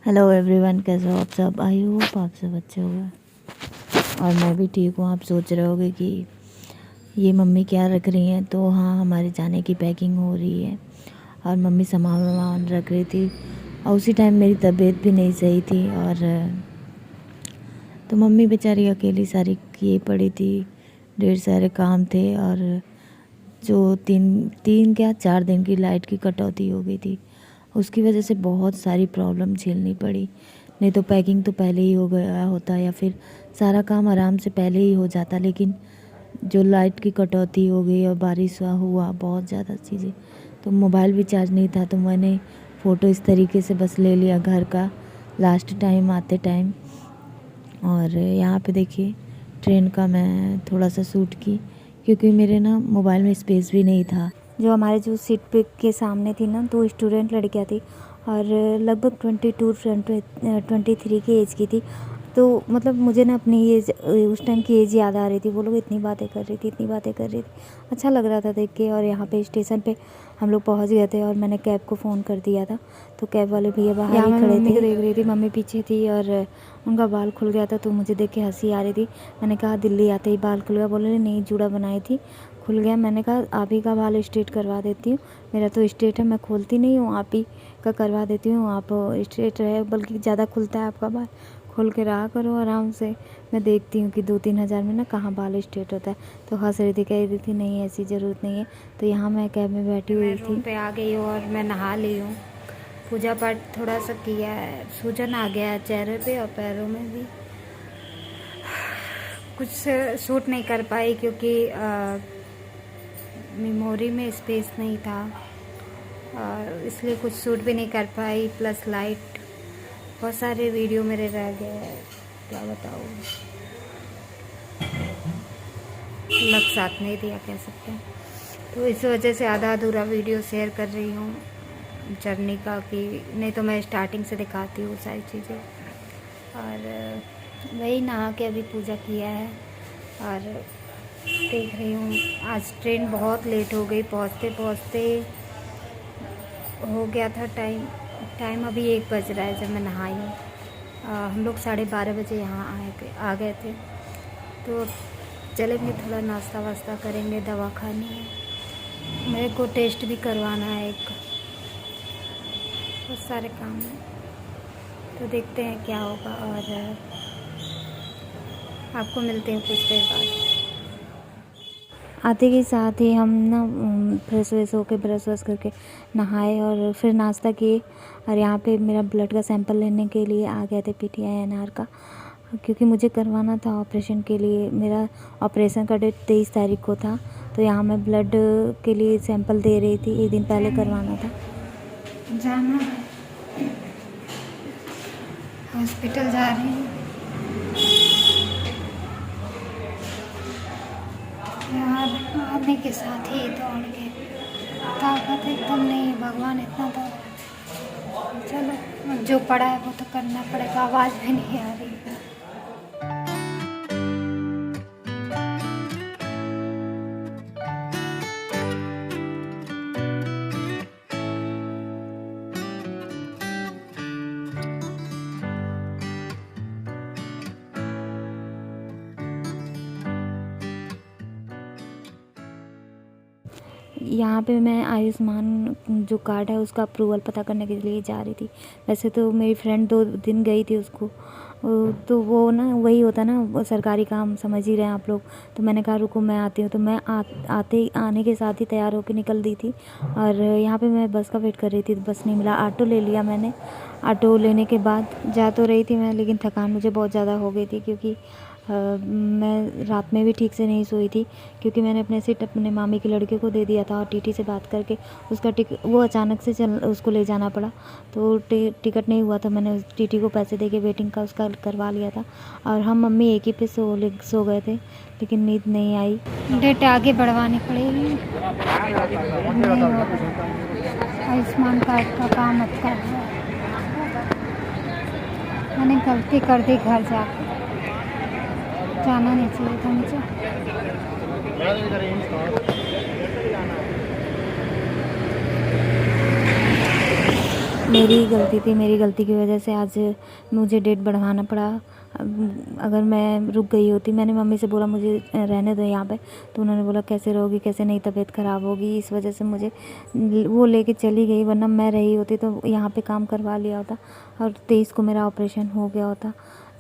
Hello everyone, कैसे हो आप सब। आई होप आप सब अच्छे होंगे और मैं भी ठीक हूँ। आप सोच रहे होगे कि ये मम्मी क्या रख रही हैं, तो हाँ, हमारे जाने की पैकिंग हो रही है और मम्मी सामान वामान रख रही थी। और उसी टाइम मेरी तबीयत भी नहीं सही थी और तो मम्मी बेचारी अकेली सारी किए पड़ी थी। ढेर सारे काम थे और जो तीन तीन क्या 4 दिन की लाइट की कटौती हो गई थी, उसकी वजह से बहुत सारी प्रॉब्लम झेलनी पड़ी। नहीं तो पैकिंग तो पहले ही हो गया होता या फिर सारा काम आराम से पहले ही हो जाता, लेकिन जो लाइट की कटौती हो गई और बारिश हुआ बहुत ज़्यादा चीज़ें, तो मोबाइल भी चार्ज नहीं था, तो मैंने फ़ोटो इस तरीके से बस ले लिया घर का लास्ट टाइम आते टाइम। और यहाँ पे देखिए ट्रेन का मैं थोड़ा सा शूट की, क्योंकि मेरे ना मोबाइल में स्पेस भी नहीं था। जो हमारे जो सीट पे के सामने थी ना, 2 स्टूडेंट लड़कियाँ थी और लगभग 22-23 की एज की थी। तो मतलब मुझे ना अपनी एज, उस टाइम की एज याद आ रही थी। वो लोग इतनी बातें कर रही थी, इतनी बातें कर रही थी, अच्छा लग रहा था देख के। और यहाँ पे स्टेशन पे हम लोग पहुँच गए थे और मैंने कैब को फ़ोन कर दिया था, तो कैब वाले भैया बाहर ही खड़े थे। मम्मी को देख रही थी, मम्मी पीछे थी और उनका बाल खुल गया था, तो मुझे देख के हंसी आ रही थी। मैंने कहा दिल्ली आते ही बाल खुल गया। बोले नहीं, जूड़ा बनाई थी, खुल गया। मैंने कहा आप ही का बाल स्ट्रेट करवा देती हूँ, मेरा तो स्ट्रेट है, मैं खोलती नहीं हूँ, आप ही का करवा देती हूँ। आप स्ट्रेट रहे, बल्कि ज़्यादा खुलता है आपका बाल, खोल के रहा करो आराम से। मैं देखती हूँ कि 2-3 हज़ार में ना कहाँ बाल स्ट्रेट होता है। तो हंस रही थी, कह रही थी नहीं ऐसी ज़रूरत नहीं है। तो यहाँ मैं कैब में बैठी हुई थी, रूम पे आ गई हूँ और मैं नहा ली हूँ। पूजा पाठ थोड़ा सा किया है, सूजन आ गया है चेहरे पे और पैरों में भी। कुछ शूट नहीं कर पाई क्योंकि मेमोरी में स्पेस नहीं था और इसलिए कुछ शूट भी नहीं कर पाई। प्लस लाइट, बहुत सारे वीडियो मेरे रह गए, क्या बताऊँ, लग साथ नहीं दिया कह सकते हैं। तो इस वजह से आधा अधूरा वीडियो शेयर कर रही हूँ जर्नी का, कि नहीं तो मैं स्टार्टिंग से दिखाती हूँ सारी चीज़ें। और वही नहा के अभी पूजा किया है और देख रही हूँ। आज ट्रेन बहुत लेट हो गई, पहुँचते पहुँचते हो गया था टाइम अभी 1 बज रहा है जब मैं नहाई हूँ। हम लोग 12:30 बजे यहाँ आ गए थे। तो चलेंगे, थोड़ा नाश्ता वास्ता करेंगे, दवा खानी है, मेरे को टेस्ट भी करवाना है एक, बहुत सारे काम हैं। तो देखते हैं क्या होगा और आपको मिलते हैं कुछ देर बाद। आते के साथ ही हम ना फ्रेश व्रेश होकर ब्रश व्रश करके नहाए और फिर नाश्ता किए। और यहाँ पे मेरा ब्लड का सैंपल लेने के लिए आ गए थे PTINR का, क्योंकि मुझे करवाना था ऑपरेशन के लिए। मेरा ऑपरेशन का डेट 23 तारीख को था, तो यहाँ मैं ब्लड के लिए सैंपल दे रही थी, 1 दिन पहले करवाना था। जाना है, हॉस्पिटल जा रही हूँ यार। आने के साथ ही दौड़ के ताकत एकदम नहीं, भगवान इतना दौड़। चलो, जो पड़ा है वो तो करना पड़ेगा। आवाज़ भी नहीं आ रही है। यहाँ पे मैं आयुष्मान जो कार्ड है उसका अप्रूवल पता करने के लिए जा रही थी। वैसे तो मेरी फ्रेंड 2 दिन गई थी उसको, तो वो ना वही होता ना, वो सरकारी काम समझ ही रहे हैं आप लोग। तो मैंने कहा रुको मैं आती हूँ, तो मैं आने के साथ ही तैयार होकर निकल दी थी। और यहाँ पे मैं बस का वेट कर रही थी, तो बस नहीं मिला। ऑटो ले लिया मैंने। ऑटो लेने के बाद जा तो रही थी मैं, लेकिन थकान मुझे बहुत ज़्यादा हो गई थी, क्योंकि मैं रात में भी ठीक से नहीं सोई थी, क्योंकि मैंने अपने सीट अपने मामी के लड़के को दे दिया था और TT से बात करके उसका वो अचानक से उसको ले जाना पड़ा, तो टिकट नहीं हुआ था। मैंने उस TT को पैसे दे के वेटिंग का उसका करवा लिया था। और हम मम्मी एक ही पे सो गए थे, लेकिन नींद नहीं आई। डेट आगे बढ़वानी पड़ेगी, आयुष्मान कार्ड का काम मत कर रहा है। मैंने गलती कर दी, घर जाकर जाना नहीं चाहिए था मुझे। मेरी गलती थी, मेरी गलती की वजह से आज मुझे डेट बढ़वाना पड़ा। अगर मैं रुक गई होती, मैंने मम्मी से बोला मुझे रहने दो यहाँ पे, तो उन्होंने बोला कैसे रहोगी, कैसे नहीं, तबीयत ख़राब होगी, इस वजह से मुझे वो लेके चली गई। वरना मैं रही होती तो यहाँ पे काम करवा लिया होता और 23 को मेरा ऑपरेशन हो गया होता।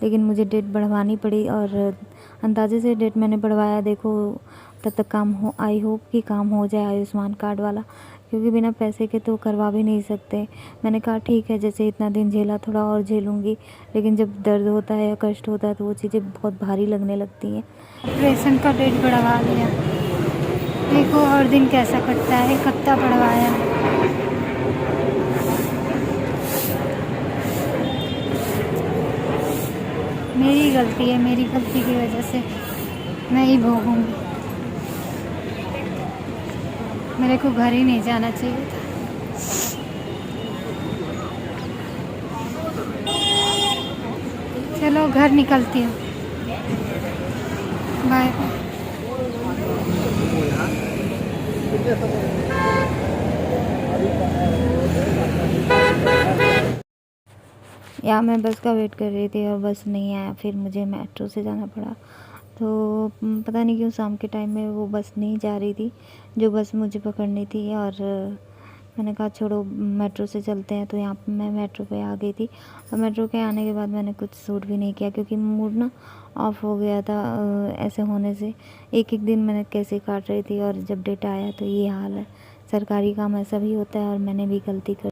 लेकिन मुझे डेट बढ़वानी पड़ी और अंदाजे से डेट मैंने बढ़वाया। देखो तब तक काम हो, आई होप कि काम हो जाए आयुष्मान कार्ड वाला, क्योंकि बिना पैसे के तो करवा भी नहीं सकते। मैंने कहा ठीक है, जैसे इतना दिन झेला थोड़ा और झेलूँगी, लेकिन जब दर्द होता है या कष्ट होता है तो वो चीज़ें बहुत भारी लगने लगती हैं। ऑपरेशन का डेट बढ़वा लिया, देखो और दिन कैसा कटता है। कत्ता बढ़वाया, मेरी गलती है, मेरी गलती की वजह से मैं ही भोगूंगी। मेरे को घर ही नहीं जाना चाहिए था। चलो घर निकलती हूँ, बाय बाय। या मैं बस का वेट कर रही थी और बस नहीं आया, फिर मुझे मेट्रो से जाना पड़ा। तो पता नहीं क्यों शाम के टाइम में वो बस नहीं जा रही थी जो बस मुझे पकड़नी थी, और मैंने कहा छोड़ो मेट्रो से चलते हैं। तो यहाँ पे मैं मेट्रो पे आ गई थी, और मेट्रो के आने के बाद मैंने कुछ सूट भी नहीं किया, क्योंकि मूड ना ऑफ हो गया था। ऐसे होने से एक एक दिन मैंने कैसे काट रही थी, और जब डेट आया तो ये हाल है। सरकारी काम ऐसा भी होता है और मैंने भी गलती कर।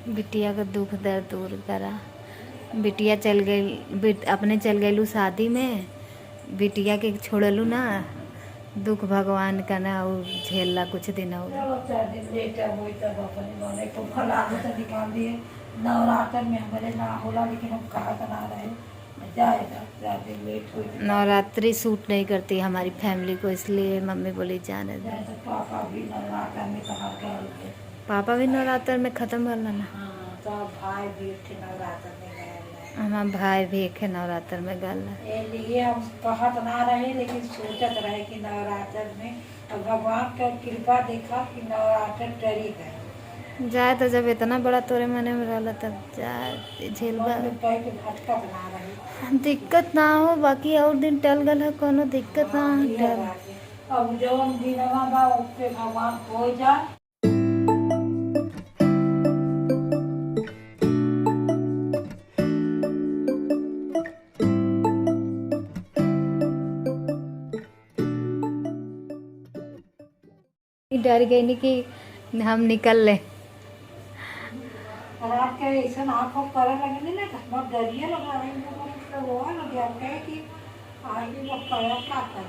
बिटिया का दुख दर्द दूर करा। बिटिया चल गई, अपने चल गईलू शादी में, बिटिया के छोड़लू ना, दुख भगवान का ना और झेलला कुछ दिन हो। नवरात्र में हमारे ना होला, लेकिन हम कहा बना रहे जाएगा, ज़्यादा लेट हो गया। नवरात्रि सूट नहीं करती हमारी फैमिली को, इसलिए मम्मी बोली जाने दे। पापा भी नवरात्र में कहा गए थे। पापा भी नवरात्र में ख़त्म कर लेना। हाँ, तो भाई भी थे नवरात्र में गए। हमारा भाई भी एक है नवरात्र में गल। ये लिए हम कहत ना रहे, लेकिन सोचत रहे कि नवरात्र में, और भगवान का कृपा देखा कि नवरात्र टरी गए। जाए तो जब इतना बड़ा तोरे मने में रहला तब जाए झेल भटका बना रहे, दिक्कत ना हो, बाकी और दिन टल गल है, कोनो दिक्कत ना हो टल। अब जौन दिनवा बा उसपे भगवान हो जाए। डर गई नहीं कि हम निकल ले। रात के ऐसा आँखों करे लगे ना, बहुत डरिए लगा रहे हैं, वो लगे कहे कि आगे वो करा क्या कर,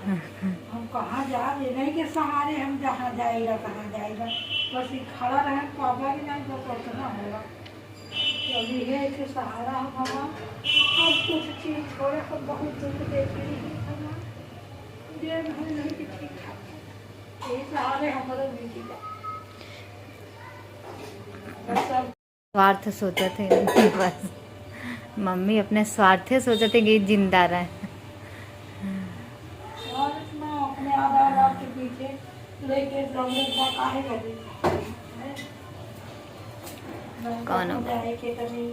हम कहाँ जा, ये नहीं के सहारे हम जहाँ जाएगा कहाँ जाएगा, बस ये खड़ा रहे पापा भी नहीं, बस उतना होगा। अभी है कि सहारा हम भगवान, अब कुछ चीज़ छोड़े तो बहुत दुख देती है भगवान, ये नहीं कि ठीक ठाक ये सहारे हमारे बीती जाए। स्वार्थ सोचे थे बस, मम्मी अपने स्वार्थ सोचे थे कि जिंदा रहे। और इतना अपने आधार कार्ड के पीछे लेके दौड़े काहे लगे, कौन हो जाए के कभी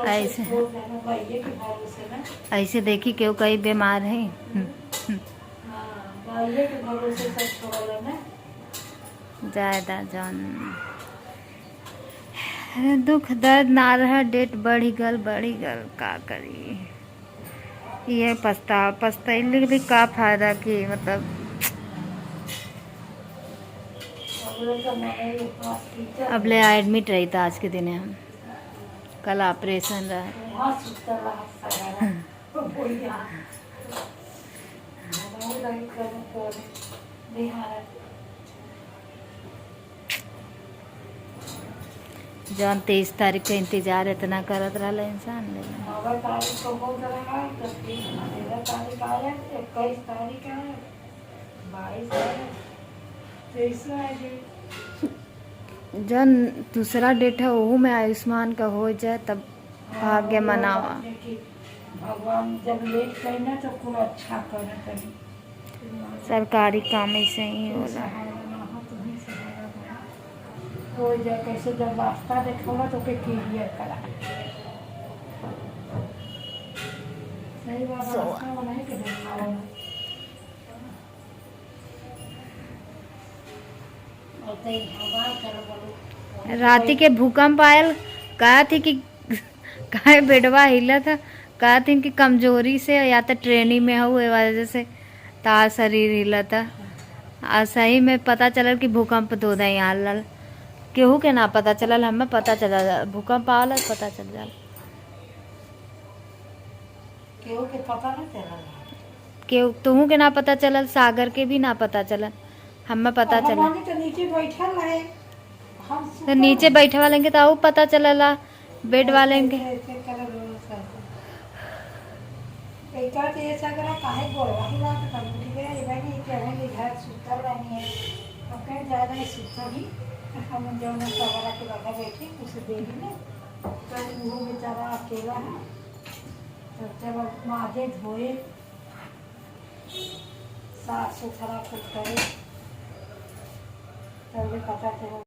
ऐसे ऐसे देखी क्यों कई बीमार है। के भरोसे सब छोड़ ना, ज़्यादा जान दुख दर्द ना रहा, डेट बढ़ी गल का करी। ये पछताइले भी का फायदा कि मतलब अब ले एडमिट रही था आज के दिन हम, कल ऑपरेशन रहा। जौन 23 तारीख का इंतजार इतना करत रहा इंसान, लेकिन 19 तारीख को बोल रहा है, 13 तारीख आया, 21 तारीख आया, 22 आया, 23 आया। जौन दूसरा डेट है वो में आयुष्मान का हो जाए तब भाग्य मनावा। भगवान जब लेट करना तो खूब अच्छा करे कहीं। सरकारी काम ऐसे ही होला। हो जाए कैसे, जब रास्ता देखोगा तो के क्लियर करा। सही बात है, रास्ता बनाए के देखा राती के भूकंप आयल, कहा थी कि काहे बेडवा हिला था, कहा थी कि कमजोरी से या तो ट्रेनी में हो वजह से तार शरीर हिला था। आज सही में पता चलल कि भूकंप दो दा यहाँ लल, केहू के ना पता चलल, हमें पता चला भूकंप आवल पता चल जाला। केहू के पता नहीं चला, केहू तुहू के ना पता चलल, सागर के भी ना पता चलल, हमें पता चला। तो नीचे बैठल रहे, हम तो नीचे बैठे वाले के तो पता चलला, बेड वाले के काहे बोलवा ही बात कर ठीक है। ये भाई के हमें घर सुतर रहनी है, तो कहीं ज्यादा ही सुतर ही हम जो ना सवारा के लगा बैठे उसे देगी ना, तो वो बेचारा अकेला है। तो जब माजे धोए, साफ सुथरा कुछ करे, तब पता चला।